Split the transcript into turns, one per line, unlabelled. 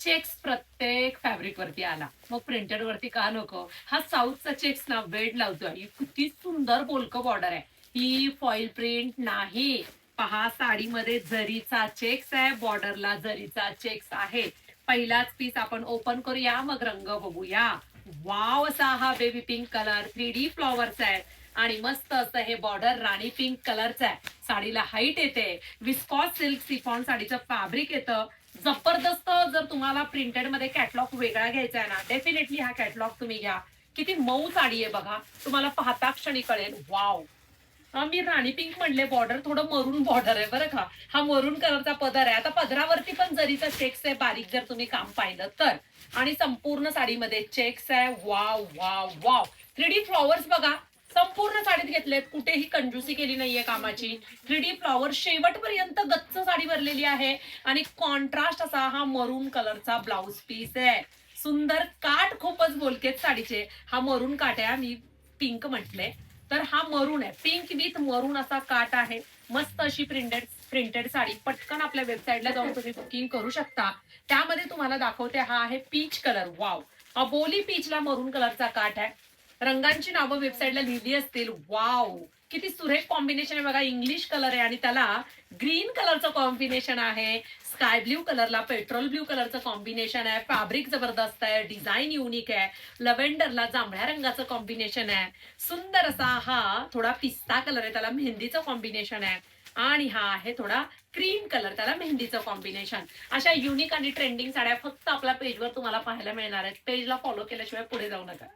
Checks प्रत्येक fabric वरती आला, मग प्रिंटेड वरती का नको? हा साऊथचा चेक्स ना वेड लावतोय. किती सुंदर बोलकं बॉर्डर आहे. ही फॉईल प्रिंट नाही. पहा, साडीमध्ये जरीचा चेक्स आहे, बॉर्डरला जरीचा चेक्स आहे. पहिलाच पीस आपण ओपन करूया, मग रंग बघूया. वाव, असा हा baby pink colour 3D flowers आहे आणि मस्त असं हे बॉर्डर राणी पिंक कलरचं आहे. साडीला हाईट येते. विस्कॉस सिल्क सिफॉन साडीचं फॅब्रिक येतं. जबरदस्त. जर तुम्हाला प्रिंटेड मध्ये कॅटलॉग वेगळा घ्यायचा आहे ना, डेफिनेटली हा कॅटलॉग तुम्ही घ्या. किती मऊ साडी आहे बघा, तुम्हाला पाहता क्षणी कळेल. वाव. मी राणी पिंक म्हणले, बॉर्डर थोडं मरून बॉर्डर आहे बरं का. हा मरून कलरचा पदर आहे. आता पदरावरती पण जरीचा चेक्स आहे बारीक, जर तुम्ही काम पाहिलं तर. आणि संपूर्ण साडीमध्ये चेक्स आहे. Wow wow wow. 3D flowers बघा, संपूर्ण साडीत घेतलेत, कुठेही कंजूसी केली नाहीये कामाची. 3D फ्लॉवर शेवटपर्यंत गच्च साडी भरलेली आहे आणि कॉन्ट्रास्ट असा हा मरून कलरचा ब्लाउज पीस आहे. सुंदर काठ खूपच बोलकेत साडीचे. हा मरून काठ आहे, मी पिंक म्हटले तर हा मरून आहे. पिंक विथ मरून असा काठ आहे. मस्त अशी प्रिंटेड प्रिंटेड साडी पटकन आपल्या वेबसाईटला जाऊन तुम्ही बुकिंग करू शकता. त्यामध्ये तुम्हाला दाखवते, हा आहे पीच कलर. वाव. अबोली पीचला मरून कलरचा काठ आहे. रंगांची नावं वेबसाईटला लिहिली असतील. वाव, किती सुरेख कॉम्बिनेशन आहे बघा. इंग्लिश कलर आहे आणि त्याला ग्रीन कलरचं कॉम्बिनेशन आहे. स्काय ब्ल्यू कलरला पेट्रोल ब्ल्यू कलरचं कॉम्बिनेशन आहे. फॅब्रिक जबरदस्त आहे. डिझाईन युनिक आहे. लव्हेंडरला जांभळ्या रंगाचं कॉम्बिनेशन आहे. सुंदर असा हा थोडा पिस्ता कलर आहे, त्याला मेहंदीचं कॉम्बिनेशन आहे. आणि हा आहे थोडा क्रीम कलर, त्याला मेहंदीचं कॉम्बिनेशन. अशा युनिक आणि ट्रेंडिंग साड्या फक्त आपल्या पेजवर तुम्हाला पाहायला मिळणार आहेत. पेजला फॉलो केल्याशिवाय पुढे जाऊ नका.